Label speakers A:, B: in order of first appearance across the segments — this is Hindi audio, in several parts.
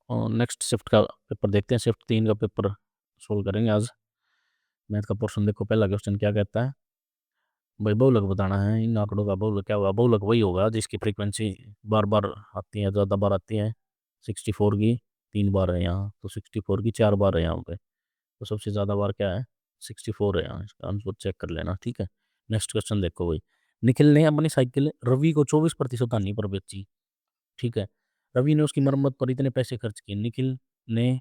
A: और नेक्स्ट शिफ्ट का पेपर देखते हैं। शिफ्ट 3 का पेपर सोल्व करेंगे आज। मैथ का पोर्शन देखो, पहला क्वेश्चन क्या कहता है भाई, बहुलक बताना है। इन आंकड़ों का बहुलक क्या होगा? बहुलक वही होगा जिसकी फ्रीक्वेंसी बार बार आती है, ज़्यादा बार आती है। 64 की 3 बार है यहाँ, तो 64 की 4 बार है यहाँ पे, तो सबसे ज़्यादा बार क्या है? 64 है यहाँ। इसका आंसर चेक कर लेना, ठीक है। नेक्स्ट क्वेश्चन देखो भाई, निखिल ने अपनी साइकिल रवि को 24% हानि पर बेची, ठीक है। रवि ने उसकी मरम्मत पर इतने पैसे खर्च किए। निखिल ने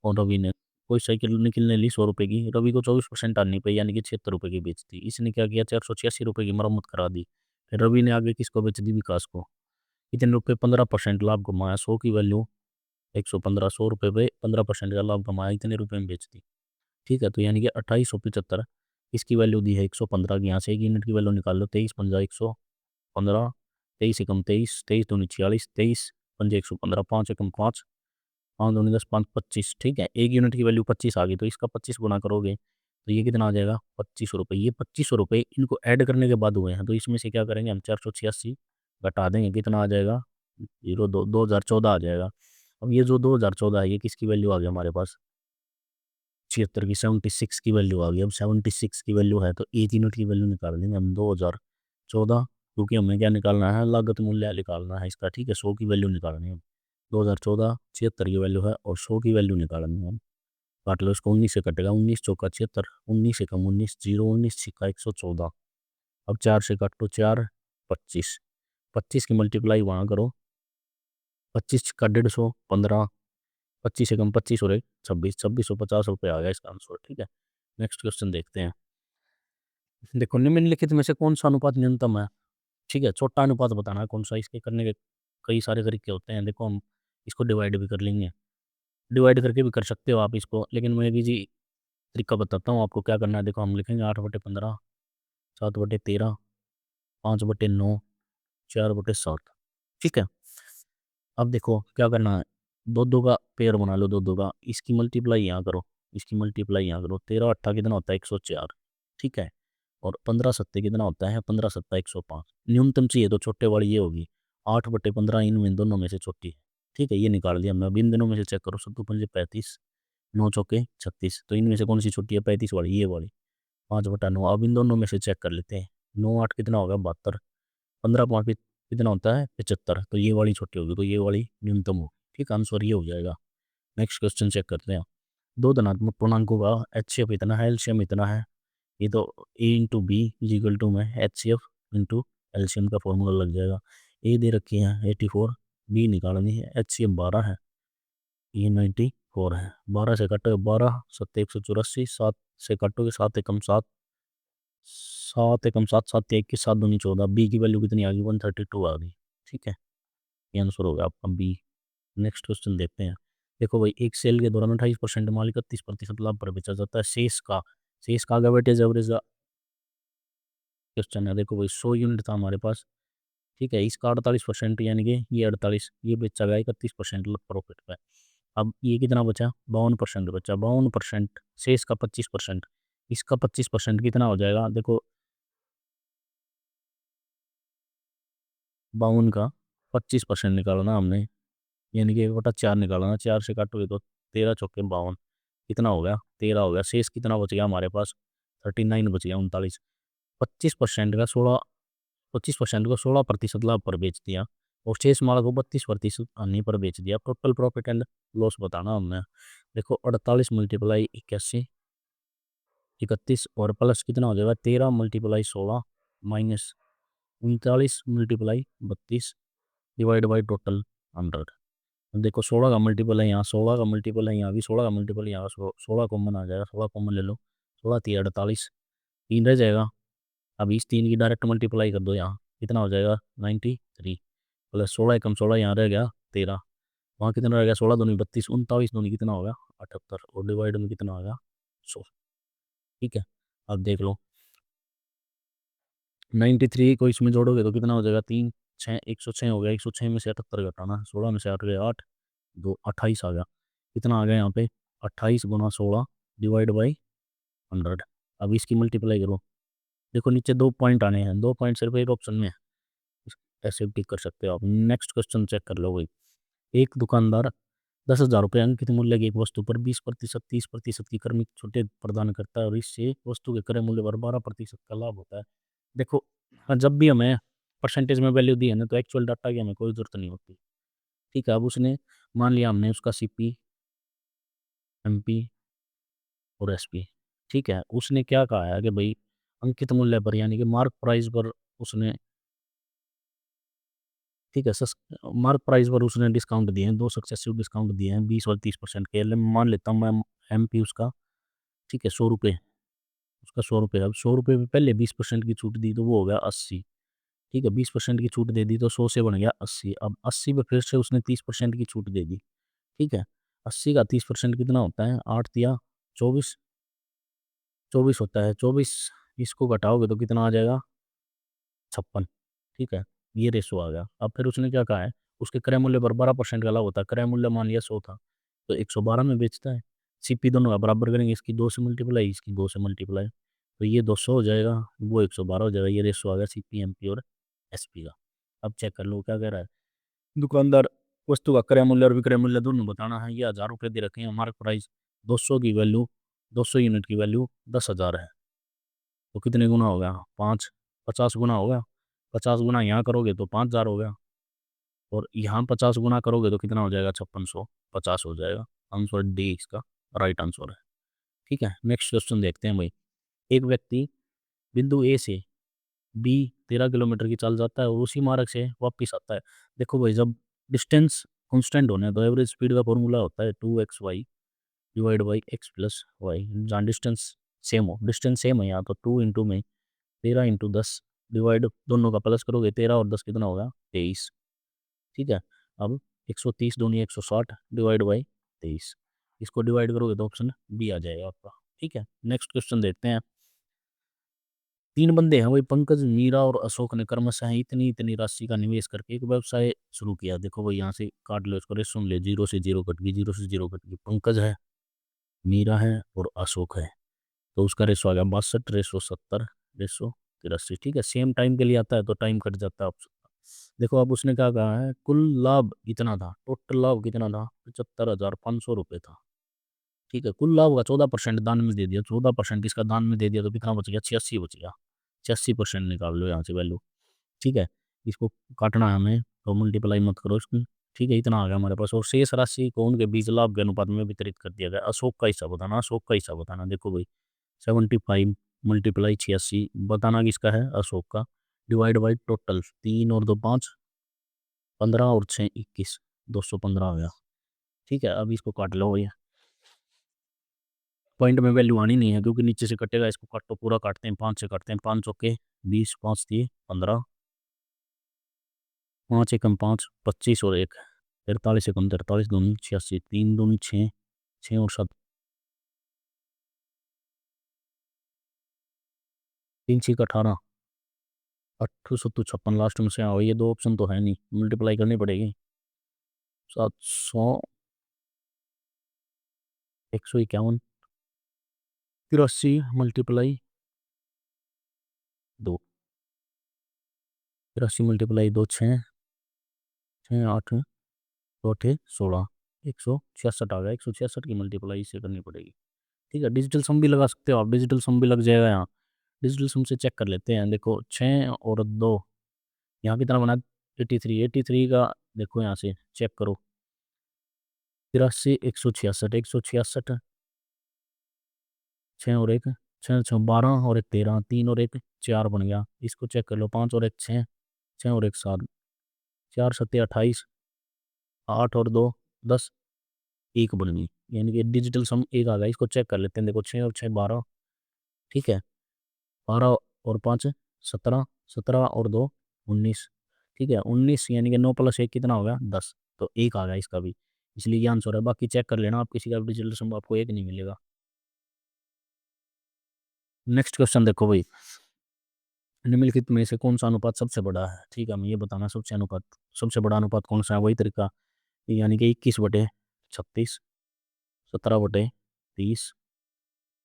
A: और रवि ने कोई साइकिल, निखिल ने ली 100 रुपये की, रवि को 24% आनी पे यानी कि 76 रुपये की बेच दी। इसने क्या किया? 486 रुपये की मरम्मत करा दी। फिर रवि ने आगे किसको बेच दी? विकास को। कितने रुपये? 15% लाभ कमाया। 100 की वैल्यू 115, 100 रुपये पे 15% का लाभ कमाया, इतने रुपये में बेच दी, ठीक है। तो यानी कि 2875, इसकी वैल्यू दी है 115 की। यहाँ से एक यूनिट की वैल्यू निकाल लो, 23 पंजा 115, 23 एकम 23, 23 दूनी 46, 23 पंजे 115, 5 एकम 5, 5 दूनी 10, 5 25, ठीक है। एक यूनिट की वैल्यू 25 आ गई, तो इसका 25 गुना करोगे तो ये कितना आ जाएगा? 2500 रुपये। ये 2500 रुपये इनको ऐड करने के बाद हुए हैं, तो इसमें से क्या करेंगे हम? 486 घटा देंगे, कितना आ जाएगा? 2014 आ जाएगा। अब ये जो 2014 है, ये किसकी वैल्यू आ गई हमारे पास? 76 की, 76 की वैल्यू आ गई। अब 76 की वैल्यू है, तो एक यूनिट की वैल्यू निकाल देंगे हम 2014, क्योंकि हमें क्या निकालना है? लागत मूल्य निकालना है इसका, ठीक है। 100 की वैल्यू निकालनी है। 2014 76 की वैल्यू है और 100 की वैल्यू निकालनी है। काट लो इसको, 19 से कटेगा, 19 चौका 76, 19 एकम 19, 0 19 छिक्का 114। अब 4 से काटो, 4 25, 25 की मल्टीप्लाई वहाँ करो, 25 छिक्का 150, 15, 25 एकम 25 और 26, 2650 रुपये आ गया इसका आंसर, ठीक है। नेक्स्ट क्वेश्चन देखते हैं। देखो, निम्नलिखित में से कौन सा अनुपात न्यूनतम है? ठीक है, छोटा अनुपात बताना है कौन सा। इसके करने के कई सारे तरीके होते हैं। देखो, हम इसको डिवाइड भी कर लेंगे, डिवाइड करके भी कर सकते हो आप इसको, लेकिन मैं भी जी तरीका बताता हूँ आपको क्या करना है। देखो, हम लिखेंगे 8/15, 7/13, 5/9, 4/7, ठीक है। अब देखो क्या करना है, दो दो का पेयर बना लो, दो दो का, इसकी मल्टीप्लाई यहाँ करो, इसकी मल्टीप्लाई यहाँ करो। 13 अट्ठा कितना होता है? 104, ठीक है। और 15 सत्ते कितना होता है? 15 सत्ता 105। न्यूनतम चाहिए तो छोटे वाली ये होगी, 8/15 इनमें दोनों में से छोटी है, ठीक है। ये निकाल दिया मैं। अब इन दोनों में से चेक करो, 7×5 35, 9 चौके 36, तो इनमें से कौन सी छोटी है? 35 वाली, ये वाली। 5/9। अब इन दोनों में से चेक कर लेते हैं, 9 8 कितना होगा? 72, 15 5 कितना होता है? 75, तो ये वाली छोटी होगी, तो ये वाली न्यूनतम होगी, ठीक, आंसर ये हो जाएगा। नेक्स्ट क्वेश्चन चेक करते हैं। दो धनात्मक पूर्णांकों का एचसीएफ इतना है, एलसीएम इतना है। ये तो ए इंटू बी इजिकल टू में एचसीएफ इंटू एलसीएम का फॉर्मूला लग जाएगा। ए दे रखी है 84, बी निकालनी है, एचसीएफ 12 है, ये 94 है। 12 से कटोगे 12, 7 184, 7 से कटोगे 7 एकम 7, 7 एकम 7, 7 21, 7 दूनी 14। बी की वैल्यू कितनी आ गई? 132 आ गई, ठीक है। ये आंसर हो गया आपका बी। नेक्स्ट क्वेश्चन देखते हैं। देखो भाई, एक सेल के दौरान 28% माल 31% लाभ पर बेचा जाता है। शेष का आगे वेटेज एवरेज क्वेश्चन है। देखो भाई, 100 यूनिट था हमारे पास, ठीक है। इसका 48% यानी कि ये 48, ये बेचा गया 31% प्रॉफिट पे। अब ये कितना बचा? 52% बचा। 52% शेष का 25%, इसका 25% कितना हो जाएगा? देखो, 52 का 25% निकालना हमने, यानी कि 1/4 निकालना। 4 से काटोगे तो 13 चौके 52, कितना हो गया? 13 हो गया। शेष कितना बच गया हमारे पास? 39 बच गया, 39। 25% का 16, 25% को 16% लाभ पर बेच दिया और शेष माल को 32% हानि पर बेच दिया। टोटल प्रॉफिट एंड लॉस बताना हमने। देखो, 48 मल्टीप्लाई 81, 31 और प्लस कितना हो जाएगा? 13 multiply 16 minus 39 multiply 32 divide by total 100। देखो, 16 का मल्टीपल है यहाँ, 16 का मल्टीपल है यहाँ भी, 16 का मल्टीपल यहाँ, 16 कॉमन आ जाएगा, 16 कॉमन ले लो, 16 3 48, 3 रह जाएगा। अब इस 3 की डायरेक्ट मल्टीप्लाई कर दो यहाँ, कितना हो जाएगा? 93 प्लस 16 एकम 16 यहाँ रह गया 13, वहाँ कितना रह गया? 16 दूनी 32, 39 दूनी कितना होगा? 78 और डिवाइड में कितना होगा? 100, ठीक है। अब देख लो, 93 को इसमें जोड़ोगे तो कितना हो जाएगा? 3 6 106 हो गया। 106 में से 78 घटाना, 16 में से 8 गया 8, 2 28 आ गया। कितना आ गया यहाँ पे? 28 गुना 16 डिवाइड बाई 100। अब इसकी मल्टीप्लाई करो। देखो, नीचे 2 पॉइंट आने हैं, 2 पॉइंट सिर्फ एक ऑप्शन में है, ऐसे भी टिक कर सकते हो आप। नेक्स्ट क्वेश्चन चेक कर लो भाई। एक दुकानदार 10,000 रुपये अंकित मूल्य की एक वस्तु पर 20%, 30% की क्रमिक छूटें प्रदान करता है और इससे वस्तु के क्रय मूल्य पर 12% का लाभ होता है। देखो, हाँ, जब भी हमें परसेंटेज में वैल्यू दी है ना, तो एक्चुअल डाटा की हमें कोई ज़रूरत नहीं होती। ठीक है, अब उसने मान लिया हमने उसका सीपी, एमपी और एसपी, ठीक है, उसने क्या कहा है कि भाई अंकित मूल्य पर यानी कि मार्क प्राइस पर उसने, ठीक है, मार्क प्राइस पर उसने डिस्काउंट दिए हैं, 2 सक्सेसिव डिस्काउंट दिए हैं 20 और 30% के। मान लेता हूँ मैं एमपी उसका, ठीक है, 100 रुपये, उसका 100 रुपये। अब 100 रुपये में पहले 20% की छूट दी तो वो हो गया 80। ठीक है, 20% की छूट दे दी तो 100 से बन गया 80। अब 80 पे फिर से उसने 30% की छूट दे दी। ठीक है, 80 का 30% कितना होता है, 8 या 24, 24 होता है। 24 इसको घटाओगे तो कितना आ जाएगा, 56। ठीक है, ये रेशो आ गया। अब फिर उसने क्या कहा है, उसके क्रय मूल्य पर 12% का लाभ होता है। क्रय मूल्य मान लिया 100 था तो 112 में बेचता है। सीपी दोनों का बराबर करेंगे, इसकी 2 से मल्टीप्लाई, इसकी 2 से मल्टीप्लाई, तो ये 200 हो जाएगा, वो 112 हो जाएगा। ये रेशो आ गया सीपी, एमपी और एसपी का। अब चेक कर लो क्या कह रहा है। दुकानदार वस्तु का क्रय मूल्य और विक्रय मूल्य दोनों बताना है। ये 1000 रुपये दे रखे हैं, मार्क प्राइस 200 की वैल्यू, 200 यूनिट की वैल्यू 10,000 है, तो कितने गुना हो गया, 5, 50 गुना हो गया। 50 गुना यहाँ करोगे तो 5,000 हो गया, और यहाँ 50 गुना करोगे तो कितना हो जाएगा, 5650 हो जाएगा। आंसर डी इसका राइट आंसर है। ठीक है, नेक्स्ट क्वेश्चन देखते हैं भाई। एक व्यक्ति बिंदु ए से बी 13 किलोमीटर की चाल जाता है और उसी मार्ग से वापस आता है। देखो भाई, जब डिस्टेंस कांस्टेंट होने तो एवरेज स्पीड का फॉर्मूला होता है 2xy divide by x plus y. जहाँ डिस्टेंस सेम हो, डिस्टेंस सेम है यहाँ तो 2 इंटू में 13 × 10 डिवाइड, दोनों का प्लस करोगे 13 और 10 कितना होगा, 23। ठीक है, अब 130 दूनी 160 डिवाइड बाई 23, इसको डिवाइड करोगे तो ऑप्शन बी आ जाएगा आपका। ठीक है, नेक्स्ट क्वेश्चन देखते हैं। 3 बंदे हैं वही, पंकज, मीरा और अशोक ने क्रमशः इतनी इतनी राशि का निवेश करके एक व्यवसाय शुरू किया। देखो भाई, यहाँ से काट लो इसको, रे सुन ले, 0 से 0 कट गई, 0 से 0 कट गई। पंकज है, मीरा है और अशोक है, तो उसका रेशो आ गया 62, रेशो 70, रेशो 83। ठीक है, सेम टाइम के लिए आता है तो टाइम कट जाता है ऑप्शन। देखो अब उसने क्या कहा है, कुल लाभ इतना था, टोटल लाभ कितना था, 75,500 रुपये था। ठीक है, कुल लाभ का 14% दान में दे दिया, 14% इसका दान में दे दिया तो कितना बच गया, 86 बच गया। 86% निकाल लो यहाँ से वैल्यू। ठीक है, इसको काटना है हमें तो मल्टीप्लाई मत करो इसकी। ठीक है, इतना आ गया हमारे पास, और शेष राशि को उनके बीच लाभ के अनुपात में वितरित कर दिया गया। अशोक का हिस्सा बताना, अशोक का हिस्सा बताना। देखो भाई, 75 मल्टीप्लाई 86 बताना किसका है, अशोक का, डिवाइड बाई टोटल 3 और 2 5, 15 और 6 21, 215 आ गया। ठीक है, अब इसको काट लो भैया, पॉइंट में वैल्यू आनी नहीं है क्योंकि नीचे से कटेगा, इसको काटो, पूरा काटते हैं, 5 से काटते हैं, 5 चौके 20, 5 दिए 15, 5 एकम 5, 25 और 1 43 एकम 43, दूनी 86, 3 दूनी 6, 6 और 7, 3 6 18, 856 लास्ट में से आओ, ये दो ऑप्शन तो है नहीं, मल्टीप्लाई करनी पड़ेगी। 700, 151, 83 मल्टीप्लाई 2, 83 मल्टीप्लाई 2 6, 6 8, 2 8 16, 166 आ गया। 166 की मल्टीप्लाई इससे करनी पड़ेगी। ठीक है, डिजिटल सम भी लगा सकते हो आप, डिजिटल सम भी लग जाएगा यहाँ। डिजिटल सम से चेक कर लेते हैं। देखो 6 और 2, यहाँ कितना बना, 83, 83 का देखो यहाँ से चेक करो, 83 166, 166, 6 और 1, 6 6 12 और 1 13, 3 और 1 4 बन गया। इसको चेक कर लो, 5 और 1 6, 6 और 1 7, 4 7 28, 8 और 2 10, 1 बन गई, यानी कि डिजिटल सम 1 आ गया। इसको चेक कर लेते हैं। देखो 6 और 6 12, ठीक है, 12 और 5 17, 17 और 2 19, ठीक है, 19 यानी कि 9 + 1 कितना हो गया, 10, तो 1 आ गया इसका भी, इसलिए ये आंसर है। बाकी चेक कर लेना आप, किसी का भी डिजिटल सम आपको 1 नहीं मिलेगा। नेक्स्ट क्वेश्चन देखो भाई, निम्नलिखित में से कौन सा अनुपात सबसे बड़ा है। ठीक है, हमें ये बताना सबसे बड़ा अनुपात कौन सा है। वही तरीका, यानी कि 21/36, 17/30,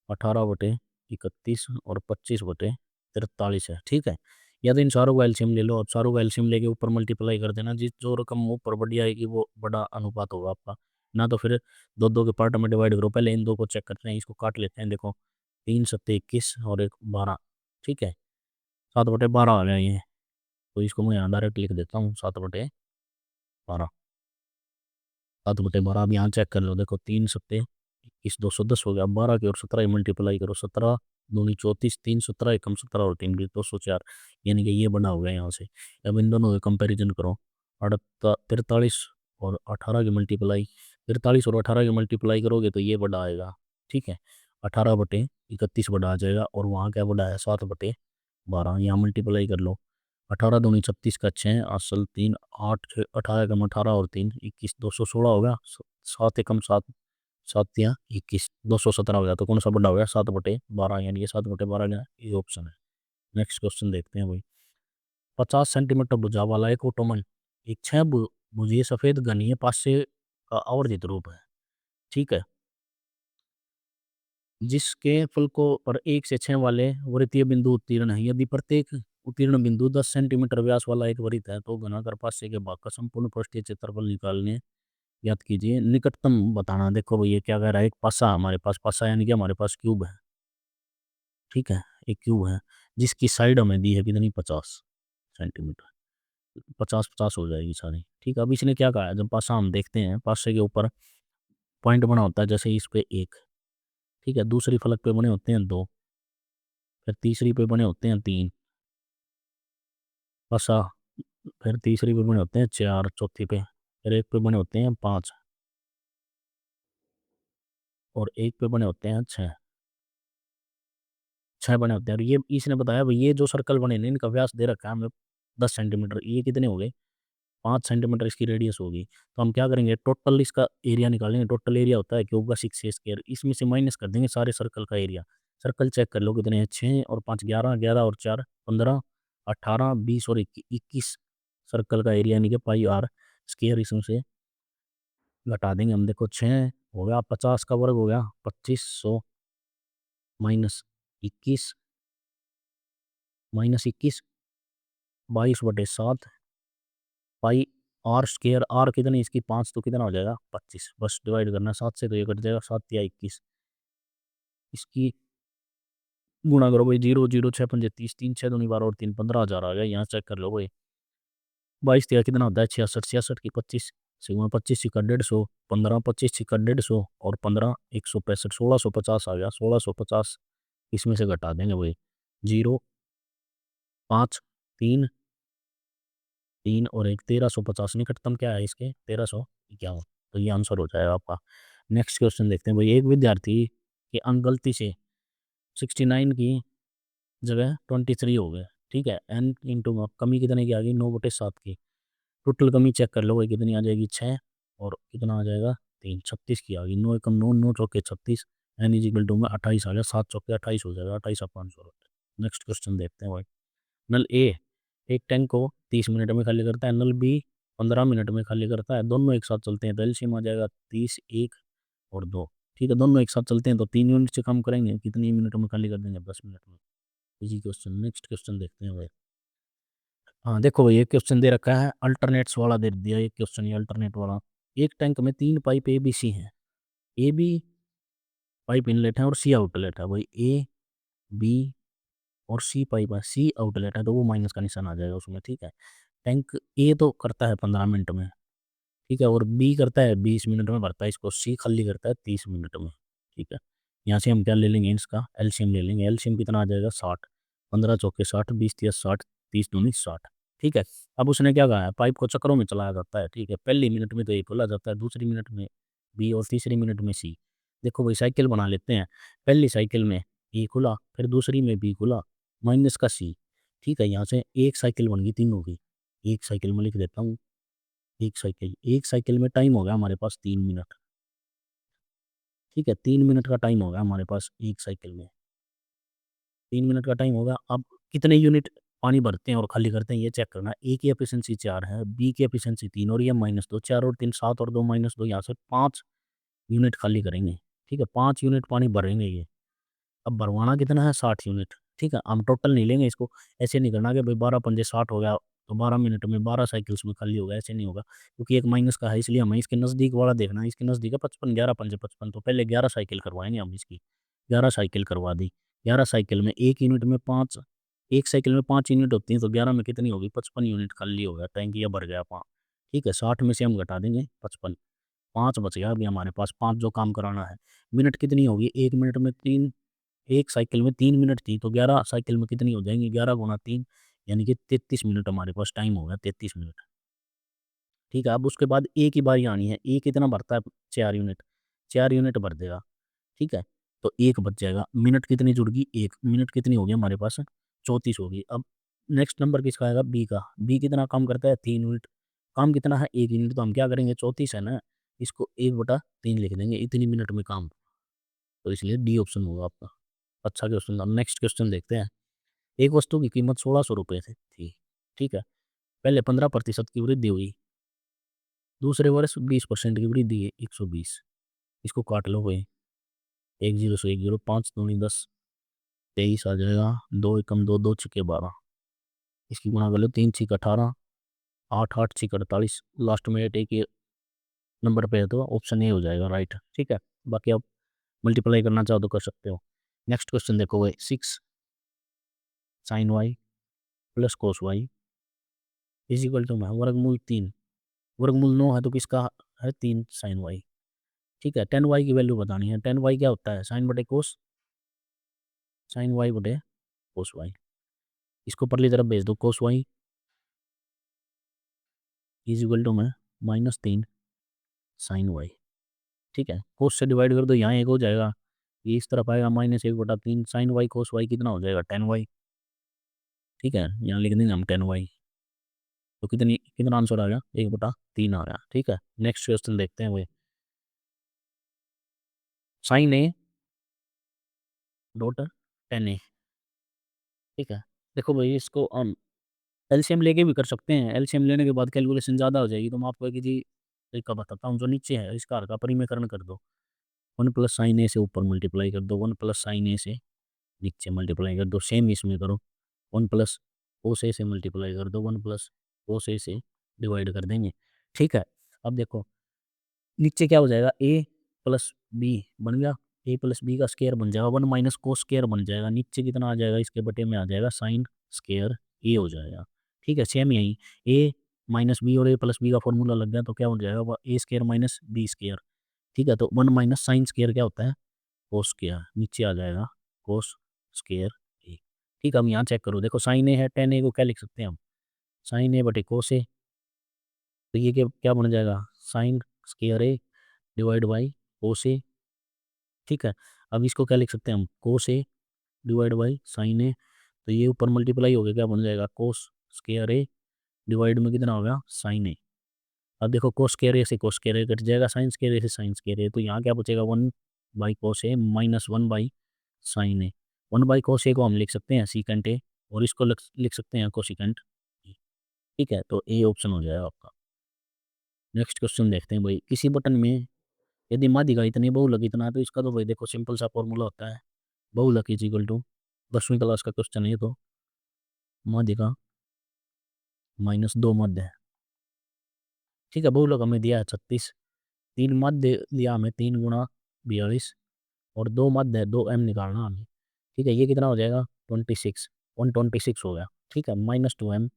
A: 18/31 और 25/43 है। ठीक है, या तो इन चारों का एलसीएम ले लो। अब चारों का एलसीएम लेके ऊपर मल्टीप्लाई कर देना, जिस जो रकम ऊपर बड़ी आएगी वो बड़ा अनुपात होगा आपका। ना तो फिर दो दो के पार्ट में डिवाइड करो, पहले इन दो को चेक करते हैं, इसको काट लेते हैं। देखो 3 × 7 = 21 और एक 12, ठीक है, 7/12 आ गया ये। तो इसको मैं यहाँ डायरेक्ट लिख देता हूँ 7/12। 7/12 अब यहाँ चेक कर लो, देखो 3 × 7 = 21, 210 हो गया। 12 की और 17 मल्टीप्लाई करो, 17 दूनी 34, 3 17 एकम 17 और 3 204, यानी कि ये बना हो गया यहाँ से। अब इन दोनों का कंपेरिजन करो, 43 और 18 की मल्टीप्लाई, 43 और 18 की मल्टीप्लाई करोगे तो ये बड़ा आएगा, ठीक है, 18/31 बड़ा आ जाएगा। और वहाँ क्या बड़ा है, 7/12, यहाँ मल्टीप्लाई कर लो, 18 दूनी 36 का 6 असल 3 8 18 कम 18 और 3 21, 216 हो गया। 7 एकम 7, 7 या 21, 217 हो गया। तो कौन सा बड़ा हो गया, 7/12, यानी कि 7/12 का ये ऑप्शन है। नेक्स्ट क्वेश्चन देखते हैं भाई। 50 सेंटीमीटर भुजा वाला एक ऑटोमन एक 6 भुजीय सफेद घनीय पासे का आवर्धित रूप है, ठीक है, जिसके फलकों पर 1 से 6 वाले वृत्तीय बिंदु उत्तीर्ण है। यदि प्रत्येक उत्तीर्ण बिंदु 10 सेंटीमीटर व्यास वाला एक वृत्त है तो घनाकर पासे के भाग का संपूर्ण पृष्ठीय क्षेत्रफल निकालने याद कीजिए। निकटतम बताना, देखो भाई ये क्या कह रहा है, एक पासा हमारे पास, पासा यानी कि हमारे पास क्यूब है, ठीक है, एक क्यूब है जिसकी साइड हमें दी है कितनी, 50 सेंटीमीटर, 50-50 हो जाएगी सारी, ठीक है। अब इसने क्या कहा है, जब पासा हम देखते हैं, पासे के ऊपर पॉइंट बना होता है, जैसे इस पे एक, ठीक है, दूसरी फलक पे बने होते हैं 2, फिर तीसरी पे बने होते हैं 3 पासा, फिर तीसरी पे बने होते हैं 4, चौथी पे, फिर एक पे बने होते हैं 5 और एक पे बने होते हैं 6, 6 बने होते हैं। और ये इसने बताया भाई ये जो सर्कल बने ना इनका व्यास दे रखा है हमें 10 सेंटीमीटर, ये कितने हो गए, 5 सेंटीमीटर इसकी रेडियस होगी। तो हम क्या करेंगे, टोटल इसका एरिया निकालेंगे। टोटल एरिया होता है क्यूब का 6a², इसमें से माइनस कर देंगे सारे सर्कल का एरिया। सर्कल चेक कर लो कितने हैं, 6 और 5 11, 11 और 4 15, 18 20 और 21 सर्कल का एरिया, यानी कि πr²। इसमें से घटा देंगे हम, देखो 6 हो गया, 50 का वर्ग हो गया 2500 -21 -21 22/7 πr²। आर कितनी इसकी 5, तो कितना हो जाएगा 25, बस डिवाइड करना है 7 से, तो ये कट जाएगा 7 या 21। इसकी गुणा करो भाई, 0 0 6 5 30, 3 6 दूनी 12 और 3 15,000 आ गया। यहाँ चेक कर लो भाई, 22 तिया कितना होता है 66, 66 की 25 सिग्मा 25 का 150, 15 25 का 150 और 15 165, 1650 आ गया। 1650 इसमें से घटा देंगे भाई, 0 5 3 3 और 1 1350, निकटतम क्या है इसके 1351, तो ये आंसर हो जाएगा आपका। नेक्स्ट क्वेश्चन देखते हैं भाई। एक विद्यार्थी के अंक गलती से 69 की जगह 23 हो गए, ठीक है, एन इंटू कमी कितने की आ गई, 9/7 की। टोटल कमी चेक कर लो भाई कितनी आ जाएगी, 6 और कितना आ जाएगा 3, 36 की आ गई। 9 एकम 9, 9 चौके 36, एन इज इक्वल टू में 28 आ गया, 7 चौके 28 हो जाएगा, 28 आप आंसर होता है। नेक्स्ट क्वेश्चन देखते हैं भाई। नल ए एक टैंक को 30 मिनट में खाली करता है, नल बी 15 मिनट में खाली करता है, दोनों एक साथ चलते हैं तो एलसीएम आ जाएगा 30, 1 और 2, ठीक है। दोनों एक साथ चलते हैं तो 3 यूनिट से कम करेंगे, कितनी मिनट में खाली कर देंगे, 10 मिनट में। Easy question. नेक्स्ट क्वेश्चन देखते हैं भाई। हाँ देखो भाई, एक क्वेश्चन दे रखा है, अल्टरनेट्स वाला दे दिया एक क्वेश्चन, ये अल्टरनेट वाला। एक टैंक में 3 पाइप ए बी सी हैं, ए बी पाइप इनलेट है और सी आउटलेट है भाई, ए बी और सी पाइप है, सी आउटलेट है, तो वो माइनस का निशान आ जाएगा उसमें, ठीक है। टैंक ए तो करता है 15 मिनट में, ठीक है, और बी करता है 20 मिनट में भरता है इसको, सी खाली करता है 30 मिनट में, ठीक है। यहाँ से हम क्या ले लेंगे, इसका एलसीएम ले लेंगे। एलसीएम कितना आ जाएगा 60, 15 चौके 60, 20 तिया 60, 30 दूनी 60, ठीक है। अब उसने क्या कहा है, पाइप को चक्रों में चलाया जाता है, ठीक है। पहली मिनट में तो ए खोला जाता है, दूसरी मिनट में बी और तीसरी मिनट में सी। देखो भाई साइकिल बना लेते हैं, पहली साइकिल में ए खुला, फिर दूसरी में बी खुला, माइनस का सी, ठीक है। यहाँ से एक साइकिल बन गई तीनों की, एक साइकिल में लिख देता हूँ, एक साइकिल में टाइम हो गया हमारे पास 3 मिनट, ठीक है, 3 मिनट का टाइम हो गया हमारे पास एक साइकिल में, 3 मिनट का टाइम होगा। अब कितने यूनिट पानी भरते हैं और खाली करते हैं ये चेक करना। ए की एफिशिएंसी 4 है, बी की एफिशिएंसी 3 और ये -2, 4 और 3 7 और 2 -2, यहाँ से 5 यूनिट खाली करेंगे, ठीक है, 5 यूनिट पानी भरेंगे ये। अब भरवाना कितना है 60 यूनिट, ठीक है। हम टोटल नहीं लेंगे इसको, ऐसे नहीं करना कि भाई 12 पंजे 60 हो गया, तो 12 मिनट में 12 साइकिल्स में खाली होगा, ऐसे नहीं होगा, क्योंकि एक माइनस का है, इसलिए हमें इसके नज़दीक वाला देखना है। इसके नज़दीक है 55, 11 पंजे 55, तो पहले 11 साइकिल करवाएंगे हम इसकी। 11 साइकिल करवा दी। 11 साइकिल में एक यूनिट में 5, एक साइकिल में 5 यूनिट होती हैं, तो 11 में कितनी होगी, 55 यूनिट खाली हो गया, टैंकिया भर गया 5। ठीक है, 60 में से हम घटा देंगे 55, 5 बच गया अभी हमारे पास, 5 जो काम कराना है। मिनट कितनी होगी, एक मिनट में 3, एक साइकिल में 3 मिनट थी, तो 11 साइकिल में कितनी हो जाएंगी, 11 गुणा 3, यानी कि 33 मिनट हमारे पास टाइम होगा, 33 मिनट। ठीक है, अब उसके बाद ए की बारी आनी है। ए कितना भरता है, 4 यूनिट, 4 यूनिट भर देगा। ठीक है, तो एक बच जाएगा। मिनट कितनी जुड़गी, एक मिनट कितनी होगी हमारे पास, 34 होगी। अब नेक्स्ट नंबर किसका आएगा, बी का। बी कितना काम करता है, 3 यूनिट। काम कितना है, 1 यूनिट, तो हम क्या करेंगे, 34 है ना, इसको 1/3 लिख देंगे, इतनी मिनट में काम। तो इसलिए डी ऑप्शन होगा आपका। अच्छा क्वेश्चन था। नेक्स्ट क्वेश्चन देखते हैं। एक वस्तु की कीमत 1600 रुपये थी। ठीक है, पहले 15% की वृद्धि हुई, दूसरे वर्ष 20% की वृद्धि है, 120। इसको काट लो भाई, 10 से 10, 5 दूनी 10, 23 आ जाएगा, 2 एकम 2, 2 छिके 12, इसकी गुणा कर लो, 3 छिक 18, 8 8 छिक 48, लास्ट में 8 एक ही नंबर पे है, तो ऑप्शन ए हो जाएगा राइट। ठीक है, बाकी आप मल्टीप्लाई करना चाहो तो कर सकते हो। नेक्स्ट क्वेश्चन देखो भाई, 6 sine y plus cos y is equal to, वर्गमूल 3, वर्गमूल 9 है, तो किसका है, 3 साइन वाई। ठीक है, 10 वाई की वैल्यू बतानी है। 10 वाई क्या होता है, साइन बटे कोस, साइन वाई बटे कोस वाई। इसको परली तरफ भेज दो, कोस वाई इज इक्वल टू में -3 साइन वाई। ठीक है, कोस से डिवाइड कर दो, यहाँ एक हो जाएगा, ये इस तरफ आएगा, -1/3 साइन वाई कोस वाई कितना हो जाएगा, 10 वाई। ठीक है, यहाँ लिख देंगे हम 10 वाई, तो कितना आंसर आ गया, 1/3 आ गया। ठीक है, नेक्स्ट क्वेश्चन देखते हैं भाई, साइन ए डॉट 10 ए। ठीक है, देखो भाई, इसको हम एलसीएम लेके भी कर सकते हैं। एलसीएम लेने के बाद कैलकुलेशन ज़्यादा हो जाएगी, तो मैं आपको एक ही तरीका बताता हूँ, जो नीचे है इसका हर का परिमेकरण कर दो, 1 + sin a से ऊपर मल्टीप्लाई कर दो, 1 + sin a से नीचे मल्टीप्लाई कर दो, सेम इसमें करो, 1 + cos a से मल्टीप्लाई कर दो, 1 + cos a से डिवाइड कर देंगे। ठीक है, अब देखो नीचे क्या हो जाएगा, a + b बन गया, a + b का स्क्वायर बन जाएगा, 1 - cos स्क्वायर बन जाएगा, नीचे कितना आ जाएगा, इसके बटे में आ जाएगा साइन स्क्वायर a हो जाएगा। ठीक है, सेम यही a - b और a + b का फॉर्मूला लग गया, तो क्या हो जाएगा, a² - b स्क्वायर। ठीक है, तो 1 - साइन स्क्वायर क्या होता है, कोस स्क्वायर, नीचे आ जाएगा कोस स्क्वायर a। ठीक है, हम यहाँ चेक करो, देखो साइन ए है, 10 a को क्या लिख सकते हैं हम, साइन ए बटे कोस ए, तो ये क्या क्या बन जाएगा, sine square a divide by cos A. ठीक है, अब इसको क्या लिख सकते हैं हम, cos A divide by sine A, तो ये ऊपर मल्टीप्लाई हो गया, क्या बन जाएगा, कोस स्क्वायर ए डिवाइड में कितना हो गया, साइन ए। अब देखो कोस स्क्वायर ए से कोस स्क्वायर ए कट जाएगा, साइन स्क्वायर ए से साइन स्क्वायर ए, तो यहाँ क्या बचेगा, 1/cos ए माइनस 1/sin ए। 1/cos ए को हम लिख सकते हैं सीकेंट ए, और इसको लिख सकते हैं कोसिकेंट ए। ठीक है, तो ए ऑप्शन हो जाएगा आपका। नेक्स्ट क्वेश्चन देखते हैं भाई, किसी बटन में यदि माध्यिका इतनी बहुलक इतना है, तो इसका तो भाई देखो सिंपल सा फॉर्मूला होता है, बहुलक इज इक्वल टू, 10वीं क्लास का क्वेश्चन है ये तो, माध्यिका -2 मध्य है। ठीक है, बहुलक हमें दिया है 36, 3 मध्य दिया हमें, 3 × 42, और 2 मध्य है, 2m निकालना हमें। ठीक है, ये कितना हो जाएगा, 26, 126 हो गया। ठीक है, -2m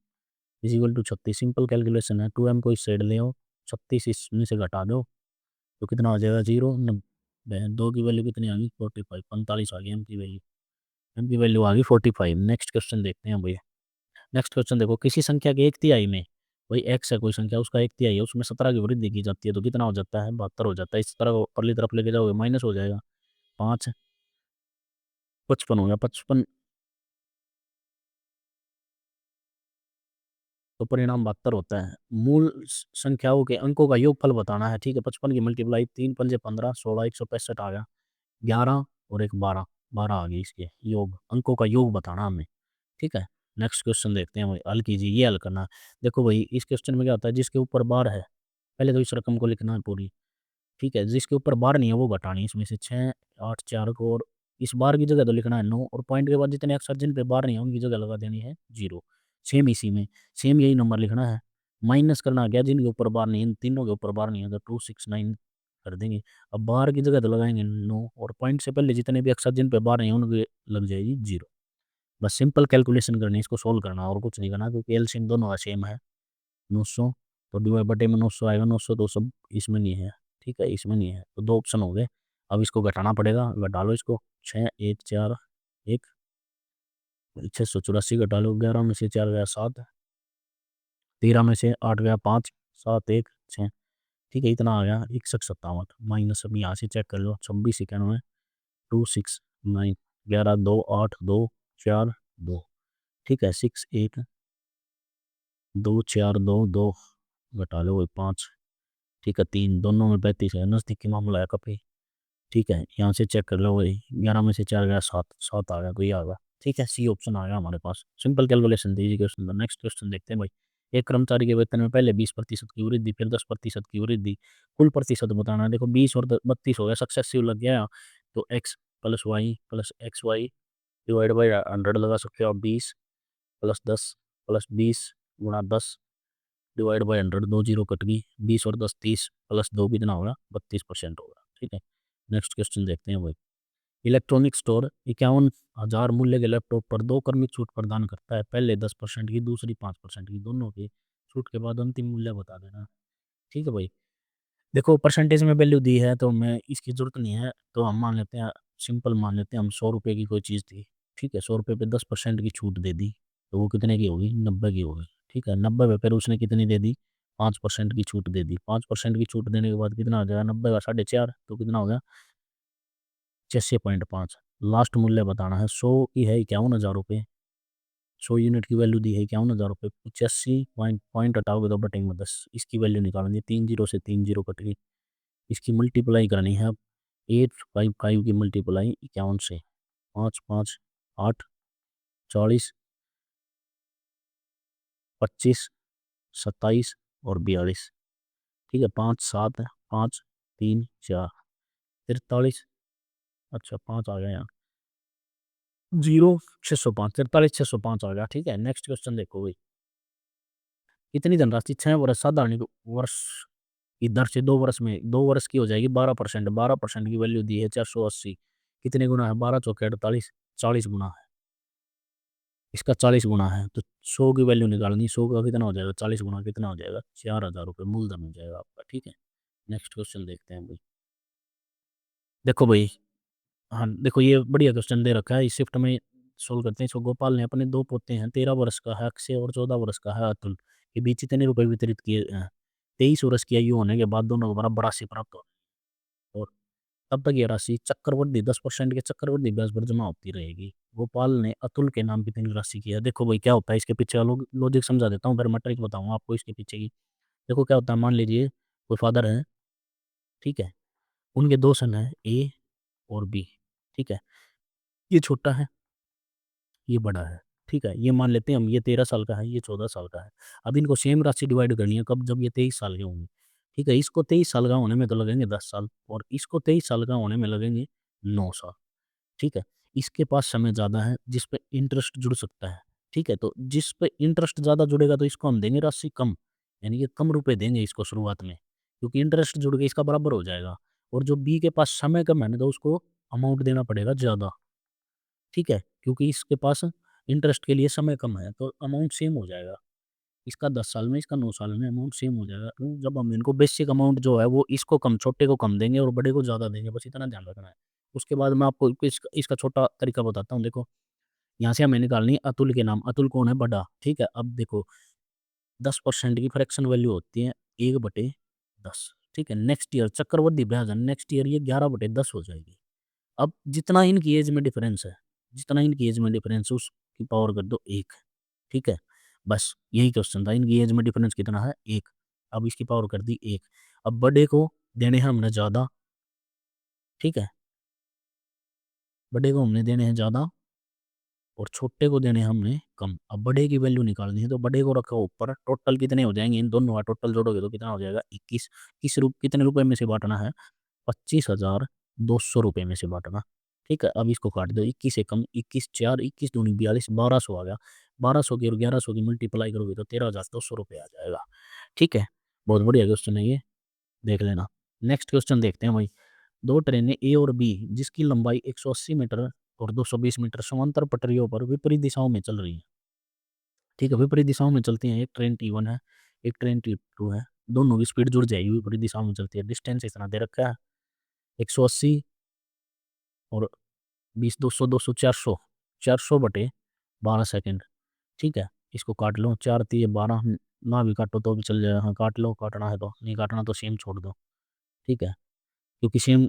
A: is equal to 36, simple calculation है, 2m को इस साइड ले आओ, 36 इसमें से घटा दो, तो कितना हो जाएगा, 0 90, 2 की वैल्यू कितनी आ गई, 45, 45 आ गई एम की वैल्यू, एम की वैल्यू आ गई 45। नेक्स्ट क्वेश्चन देखते हैं भैया। नेक्स्ट क्वेश्चन देखो, किसी संख्या के 1/3 में, वही एक्स है कोई संख्या, उसका 1/3 है, उसमें 17 की वृद्धि की जाती है, तो कितना हो जाता है, 72 हो जाता है। इस तरह को परली तरफ लेके जाओगे, माइनस हो जाएगा, 5 55 हो गया, 55, तो परिणाम 72 होता है। मूल संख्याओं के अंकों का योगफल बताना है। ठीक है, 55 की मल्टीप्लाई, 3 × 5 = 15, 16 165 आ गया, 11 और एक 12, 12 आ गई, इसके योग, अंकों का योग बताना हमें। ठीक है, नेक्स्ट क्वेश्चन देखते हैं भाई, हल कीजिए, ये हल करना है। देखो भाई, इस क्वेश्चन में क्या होता है, जिसके ऊपर बार है, पहले तो इस रकम को लिखना है पूरी। ठीक है, जिसके ऊपर बार नहीं है वो घटानी है, इसमें से 6 8 4 को, और इस बार की जगह तो लिखना है 9, और पॉइंट के बाद जितने अक्षर जिन पे बार नहीं है उनकी जगह लगा देनी है 0। सेम इसी में सेम यही नंबर लिखना है, माइनस करना क्या, जिनके ऊपर बार नहीं है तीनों के ऊपर बार नहीं है तो 269 कर देंगे। अब बार की जगह तो लगाएंगे 9 और पॉइंट से पहले जितने भी अक्षर जिन पे बार नहीं है उनके लग जाएगी 0। बस सिंपल कैलकुलेशन करनी है, इसको सोल्व करना और कुछ नहीं करना, क्योंकि एलसीएम दोनों का सेम है 900, तो डिवाइड बटे में 900 आएगा, 900 तो सब इसमें नहीं है, ठीक है इसमें नहीं है, तो दो ऑप्शन हो गए। अब इसको घटाना पड़ेगा, घटा लो इसको, 6 1 4 1, 684 घटा लो, 11 में से 4 गया 7, 13 में से 8 गया 5, 7 1 6, ठीक है इतना आ गया 6157 माइनस। अब यहाँ से चेक कर लो, 26 91 269, 11 2 8 2 4 2, ठीक है 6 1 2 4 2 2 घटा लो वही 5, ठीक है 3, दोनों में 35 है, नज़दीकी मामला है काफ़ी, ठीक है यहाँ से चेक कर लो, वही 11 में से 4 गया 7, 7 आ गया तो ये आ गया, ठीक है सी ऑप्शन आ गया हमारे पास। सिंपल कैलकुलेशन थी क्वेश्चन। नेक्स्ट क्वेश्चन देखते हैं भाई। एक कर्मचारी के वेतन में पहले 20% की वृद्धि, फिर 10% की वृद्धि, कुल प्रतिशत बताना है। देखो 20 और 32 हो गया, सक्सेसिव लग गया, तो x plus x y divide by 100 लगा सकते हो आप, 20 प्लस 10 प्लस 20 गुणा 10 डिवाइड बाई 100, 2 जीरो कट गई, 20 और 10 30 प्लस 2 कितना होगा 32% होगा, ठीक है। नेक्स्ट क्वेश्चन देखते हैं भाई। इलेक्ट्रॉनिक स्टोर 51,000 मूल्य के लैपटॉप पर 2 क्रमिक छूट प्रदान करता है, पहले 10% की, दूसरी 5% की, दोनों की छूट के बाद अंतिम मूल्य बता देना, ठीक है भाई। देखो परसेंटेज में वैल्यू दी है तो मैं इसकी ज़रूरत नहीं है, तो हम मान लेते हैं, सिंपल मान लेते हैं हम, 100 रुपये की कोई चीज़ थी, ठीक है 100 रुपये पे 10% की छूट दे दी, तो वो कितने की होगी 90 की होगी, ठीक है 90 पे फिर उसने कितनी दे दी 5% की छूट दे दी, 5% की छूट देने के बाद कितना हो जाएगा 90 का 4.5, तो कितना हो गया 86.5। लास्ट मूल्य बताना है, 100 की है 51,000 रुपये, 100 यूनिट की वैल्यू दी है 51,000 रुपये, 85 पॉइंट हटाओगे तो बटेंगे 10, इसकी वैल्यू निकालेंगे, 3 जीरो से 3 जीरो कट गई, इसकी मल्टीप्लाई करनी है अब, 855 की मल्टीप्लाई 51 से, 5 5 8 40 25 27 और 42, ठीक है 5 7 5 3 4 43, अच्छा 5 आ गया यहाँ, 0605 43,605 आ गया, ठीक है। नेक्स्ट क्वेश्चन देखो भाई। कितनी धनराशि 6 वर्ष साधारण वर्ष की दर से 2 वर्ष में 2 वर्ष की हो जाएगी 12%, 12% की वैल्यू दी है 480, कितने गुना है 12 चौके 48, 40 गुना है, इसका 40 गुना है, तो 100 की वैल्यू निकालनी, 100 का कितना हो जाएगा 40 गुना कितना हो जाएगा 4,000 रुपये मूलधन हो जाएगा आपका, ठीक है। नेक्स्ट क्वेश्चन देखते हैं भाई। देखो भाई, हाँ देखो ये बढ़िया क्वेश्चन दे रखा है, इस शिफ्ट में सोल्व करते हैं इसको। गोपाल ने अपने 2 पोते हैं, 13 वर्ष का है अक्षय और 14 वर्ष का है अतुल, के बीच इतने रुपए वितरित किए हैं। 23 वर्ष की आयु होने के बाद दोनों को बराबर राशि प्राप्त हो, और तब तक ये राशि चक्रवृद्धि 10% के चक्रवृद्धि ब्याज पर जमा होती रहेगी। गोपाल ने अतुल के नाम कितनी राशि की है। देखो भाई क्या होता है इसके पीछे लॉजिक समझा देता हूँ, फिर मैं ट्रिक बताऊंगा आपको इसके पीछे की। देखो क्या होता है, मान लीजिए कोई फादर है, ठीक है, उनके 2 सन है ए और बी, ठीक है, ये छोटा है ये बड़ा है, ठीक है, ये मान लेते हैं हम, ये 13 साल का है ये 14 साल का है। अब इनको सेम राशि डिवाइड करनी है कब, जब ये 23 साल के होंगे, ठीक है। इसको 23 साल का होने में तो लगेंगे 10 साल, और इसको 23 साल का होने में लगेंगे 9 साल, ठीक है। इसके पास समय ज़्यादा है जिस पे इंटरेस्ट जुड़ सकता है, ठीक है, तो जिस पे इंटरेस्ट ज़्यादा जुड़ेगा तो इसको हम देंगे राशि कम, यानी कि कम रुपए देंगे इसको शुरुआत में, क्योंकि इंटरेस्ट जुड़ के इसका बराबर हो जाएगा। और जो बी के पास समय कम है ना, तो उसको अमाउंट देना पड़ेगा ज़्यादा, ठीक है, क्योंकि इसके पास इंटरेस्ट के लिए समय कम है, तो अमाउंट सेम हो जाएगा। इसका 10 साल में, इसका 9 साल में अमाउंट सेम हो जाएगा। तो जब हम इनको बेसिक अमाउंट जो है वो इसको कम, छोटे को कम देंगे और बड़े को ज़्यादा देंगे, बस इतना ध्यान रखना है। उसके बाद मैं आपको इसका छोटा तरीका बताता हूँ। देखो यहाँ से हमें निकालनी है अतुल के नाम, अतुल कौन है बड़ा, ठीक है। अब देखो 10% की फ्रैक्शन वैल्यू होती है 1/10, ठीक है। नेक्स्ट ईयर चक्रवृद्धि ब्याज है, नेक्स्ट ईयर ये 11/10 हो जाएगी। अब जितना इनकी एज में डिफरेंस है, जितना इनकी एज में डिफरेंस है उसकी पावर कर दो 1, ठीक है। बस यही क्वेश्चन था, इनकी एज में डिफरेंस कितना है 1, अब इसकी पावर कर दी 1। अब बड़े को देने हैं हमने ज़्यादा, ठीक है, बड़े को हमने देने हैं ज़्यादा और छोटे को देने हैं हमने कम। अब बड़े की वैल्यू निकालनी है, तो बड़े को रखो ऊपर, टोटल कितने हो जाएंगे इन दोनों का टोटल जोड़ोगे तो कितना हो जाएगा 21। कितने रुपए में से बांटना है 25,200 रुपये में से बांटना, ठीक है। अब इसको काट दो, 21 से कम 21 4 21 दूनी 42 1200 आ गया। 1200 की और 1100 की मल्टीप्लाई करोगे तो 13,200 रुपये आ जाएगा। ठीक है, बहुत बढ़िया क्वेश्चन है ये, देख लेना। नेक्स्ट क्वेश्चन देखते हैं भाई। दो ट्रेनें ए और बी जिसकी लंबाई 180 मीटर और 220 मीटर समांतर पटरियों पर विपरीत दिशाओं में चल रही है। ठीक है, विपरीत दिशाओं में चलती हैं। एक ट्रेन T1 है, एक ट्रेन T2 है। दोनों की स्पीड जुड़ जाएगी, विपरीत दिशाओं में चलती है। डिस्टेंस इतना दे रखा है 180 और 20, 200, 200, 400, 400 बटे 12 सेकेंड। ठीक है, इसको काट लो, 4 3 12, ना भी काटो तो भी चल जाएगा। हाँ काट लो, काटना है तो, नहीं काटना तो सेम छोड़ दो। ठीक है, क्योंकि सेम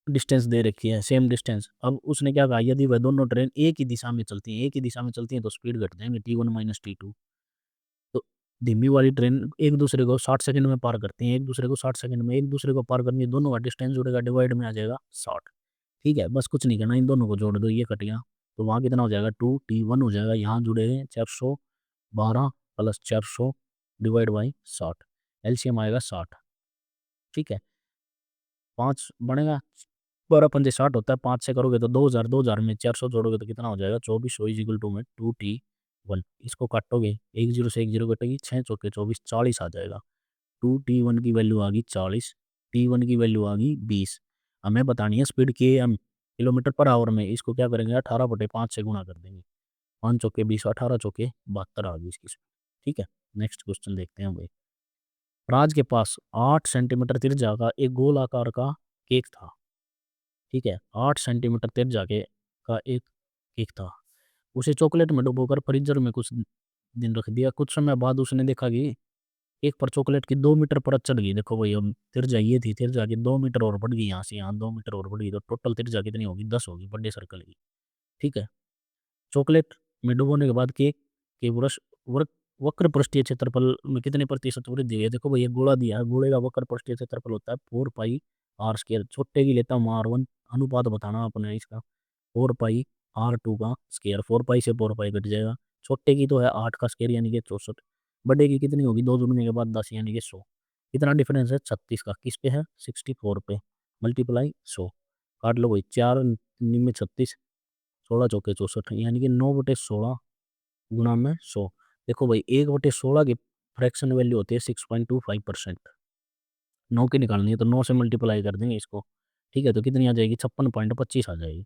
A: डिस्टेंस दे रखी है, सेम डिस्टेंस। अब उसने क्या कहा, यदि वह दोनों ट्रेन एक ही दिशा में चलती हैं, एक ही दिशा में चलती हैं तो स्पीड घट जाएंगे T1 माइनस T2। तो धीमी वाली ट्रेन एक दूसरे को 60 सेकंड में पार करती हैं, एक दूसरे को 60 सेकंड में, एक दूसरे को पार करनी है, दोनों का डिस्टेंस जुड़ेगा, डिवाइड में आ जाएगा 60। ठीक है, बस कुछ नहीं करना, इन दोनों को जोड़ दो, ये कट गया। तो वहाँ कितना हो जाएगा, 2T1 हो जाएगा। यहाँ जुड़े हैं 412 प्लस 400 डिवाइड बाई 60, एलसीएम आएगा 60। ठीक है, 5 बनेगा, 12 पंजे 60 होता है, 5 से करोगे तो 2000, 2000 में 400 जोड़ोगे तो कितना हो जाएगा, 24। इज इक्वल टू में 2T1। इसको काटोगे, एक जीरो से एक जीरो कटेगी, 6 चौके 24, 40 आ जाएगा। 2T1 की वैल्यू आ गई 40, T1 की वैल्यू आ गई 20। हमें बतानी है स्पीड के एम किलोमीटर पर आवर में। इसको क्या करेंगे, 18 बटे 5 से गुणा कर देंगे। 5 चौके 20, 18 चौके 72 आ गई इसकी स्पीड। ठीक है, नेक्स्ट क्वेश्चन देखते हैं भाई। राज के पास 8 सेंटीमीटर त्रिज्या का एक गोल आकार का केक था। ठीक है, 8 सेंटीमीटर त्रिज्या के का एक केक था। उसे चॉकलेट में डुबोकर फ्रीजर में कुछ दिन रख दिया। कुछ समय बाद उसने देखा कि केक पर चॉकलेट की 2 मीटर परत चढ़ गई। देखो भाई, अब त्रिज्या ये थी, त्रिज्या की 2 मीटर और बढ़ गई, यहाँ से यहाँ 2 मीटर और बढ़ गई, तो टोटल त्रिज्या कितनी होगी, 10 होगी, बर्थडे सर्कल की। ठीक है, चॉकलेट में डुबोने के बाद केक के वृक्ष वृक वक्र पृष्ठीय क्षेत्रफल में कितने प्रतिशत वृद्धि हुई है। देखो भैया, गोला दिया है, गोले का वक्र पृष्ठीय क्षेत्रफल होता है 4 पाई r²। छोटे की लेता हूँ R1, अनुपात बताना अपने इसका। 4 पाई R2 का स्केयर, 4 पाई से 4 पाई कट जाएगा। छोटे की तो है 8 का स्केयर यानी कि 64। बड़े की कितनी होगी, 2 जुड़ने के बाद 10 यानी कि 100। कितना डिफरेंस है, 36 का। किस पे है, 64 पे, मल्टीप्लाई 100। काट लो भाई, 4 में 36, 16 चौके 64 यानी कि 9/16 गुणा में 100। देखो भाई, 1/16 की फ्रैक्शन वैल्यू होती है 6.25%। 9 की निकालनी है तो 9 से मल्टीप्लाई कर देंगे इसको। ठीक है, तो कितनी आ जाएगी, 56.25 आ जाएगी।